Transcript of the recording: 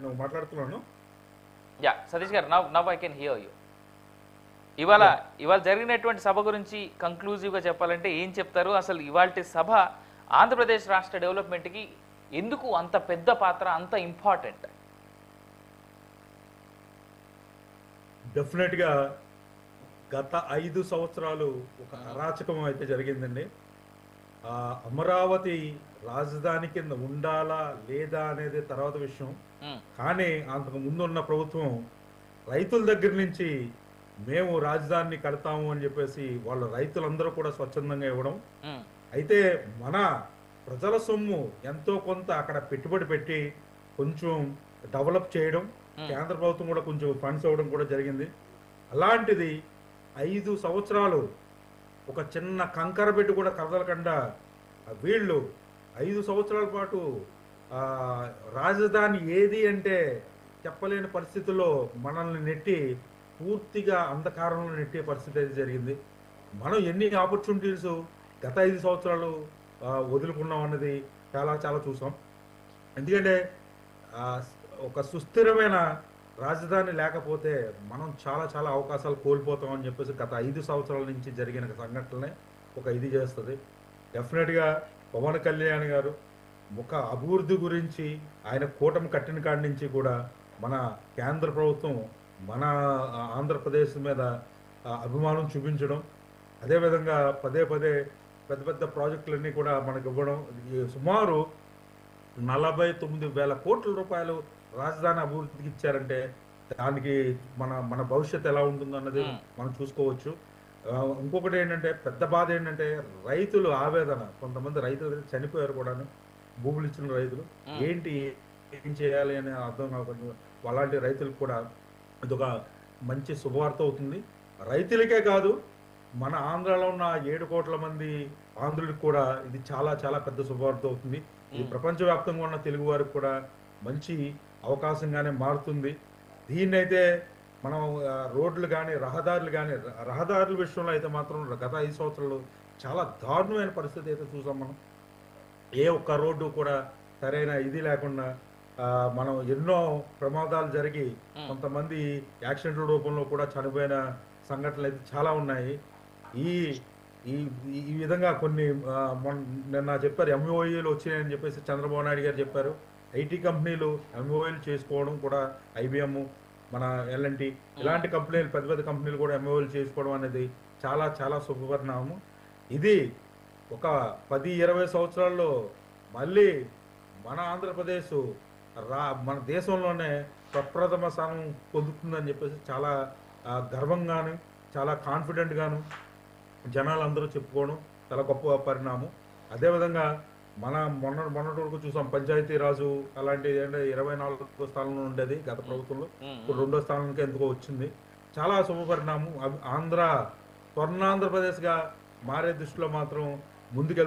నేను మాట్లాడుతున్నాను. యా సతీష్ గారు, now I can hear you. ఇవాళ యా ఇవాళ జరిగినటువంటి సభ గురించి కంక్లూజివ్గా చెప్పాలంటే ఏం చెప్తారు? అసలు ఇవాల్టి సభ ఆంధ్రప్రదేశ్ రాష్ట్ర డెవలప్మెంట్కి ఎందుకు అంత పెద్ద పాత్ర, అంత ఇంపార్టెంట్? డెఫినెట్గా గత 5 సంవత్సరాలు ఒక అరాచకం అయితే జరిగిందండి. అమరావతి రాజధాని కింద ఉండాలా లేదా అనేది తర్వాత విషయం. కానీ అంతకు ముందు ఉన్న ప్రభుత్వం రైతుల దగ్గర నుంచి మేము రాజధానిని కడతాము అని చెప్పేసి వాళ్ళ రైతులందరూ కూడా స్వచ్ఛందంగా ఇవ్వడం, అయితే మన ప్రజల సొమ్ము ఎంతో కొంత అక్కడ పెట్టుబడి పెట్టి కొంచెం డెవలప్ చేయడం, కేంద్ర ప్రభుత్వం కూడా కొంచెం ఫండ్స్ ఇవ్వడం కూడా జరిగింది. అలాంటిది 5 సంవత్సరాలు ఒక చిన్న కంకర పెట్టి కూడా కదలకుండా వీళ్ళు 5 సంవత్సరాల పాటు రాజధాని ఏది అంటే చెప్పలేని పరిస్థితుల్లో మనల్ని నెట్టి పూర్తిగా అంధకారంలో నెట్టే పరిస్థితి అయితే జరిగింది. మనం ఎన్ని ఆపర్చునిటీస్ గత 5 సంవత్సరాలు వదులుకున్నాం అన్నది చాలా చాలా చూసాం. ఎందుకంటే ఒక సుస్థిరమైన రాజధాని లేకపోతే మనం చాలా చాలా అవకాశాలు కోల్పోతాం అని చెప్పేసి గత 5 సంవత్సరాల నుంచి జరిగిన సంఘటనలే ఒక ఇది చేస్తుంది. డెఫినెట్గా పవన్ కళ్యాణ్ గారు ఒక అభివృద్ధి గురించి ఆయన కూటమి కట్టిన కాడి నుంచి కూడా మన కేంద్ర ప్రభుత్వం మన ఆంధ్రప్రదేశ్ మీద అభిమానం చూపించడం, అదేవిధంగా పదే పదే పెద్ద పెద్ద ప్రాజెక్టులన్నీ కూడా మనకు ఇవ్వడం, సుమారు 49,000 కోట్ల రూపాయలు రాజధాని అభివృద్ధికి ఇచ్చారంటే దానికి మన మన భవిష్యత్తు ఎలా ఉంటుందన్నది మనం చూసుకోవచ్చు. ఇంకొకటి ఏంటంటే పెద్ద బాధ ఏంటంటే రైతులు ఆవేదన, కొంతమంది రైతులు చనిపోయారు కూడాను, భూములు ఇచ్చిన రైతులు ఏంటి ఏం చేయాలి అని అర్థం కాకుండా అలాంటి రైతులకు కూడా ఇదొక మంచి శుభవార్త అవుతుంది. రైతులకే కాదు, మన ఆంధ్రాలో ఉన్న 7 కోట్ల మంది ఆంధ్రులకు కూడా ఇది చాలా చాలా పెద్ద శుభవార్త అవుతుంది. ఇది ప్రపంచవ్యాప్తంగా ఉన్న తెలుగు వారికి కూడా మంచి అవకాశంగానే మారుతుంది. దీన్నైతే మనం రోడ్లు కానీ రహదారుల విషయంలో అయితే మాత్రం గత 5 సంవత్సరాలు చాలా దారుణమైన పరిస్థితి అయితే చూసాం. మనం ఏ ఒక్క రోడ్డు కూడా సరైన ఇది లేకుండా మనం ఎన్నో ప్రమాదాలు జరిగి కొంతమంది యాక్సిడెంట్ల రూపంలో కూడా చనిపోయిన సంఘటనలు అయితే చాలా ఉన్నాయి. ఈ ఈ ఈ విధంగా కొన్ని నిన్న చెప్పారు ఎంఓఈలు వచ్చినాయని చెప్పేసి చంద్రబాబు నాయుడు గారు చెప్పారు. ఐటీ కంపెనీలు ఎంఓఈలు చేసుకోవడం కూడా, ఐబిఎం, మన ఎల్ఎన్టీ ఇలాంటి కంపెనీలు, పెద్ద పెద్ద కంపెనీలు కూడా ఎంఓఈలు చేసుకోవడం అనేది చాలా చాలా శుభపరిణామం. ఇది ఒక 10-20 సంవత్సరాల్లో మళ్ళీ మన ఆంధ్రప్రదేశ్ మన దేశంలోనే ప్రప్రథమ స్థానం పొందుతుందని చెప్పేసి చాలా గర్వంగాను చాలా కాన్ఫిడెంట్గాను జనాలందరూ చెప్పుకోవడం చాలా గొప్ప పరిణామం. అదేవిధంగా మొన్నటి వరకు చూసాం పంచాయతీరాజు అలాంటి 24వ స్థానంలో ఉండేది గత ప్రభుత్వంలో, ఇప్పుడు 2వ స్థానానికి ఎందుకో వచ్చింది. చాలా శుభపరిణామం. స్వర్ణాంధ్రప్రదేశ్గా మారే దృష్టిలో మాత్రం ముందుకెళ్తుంది.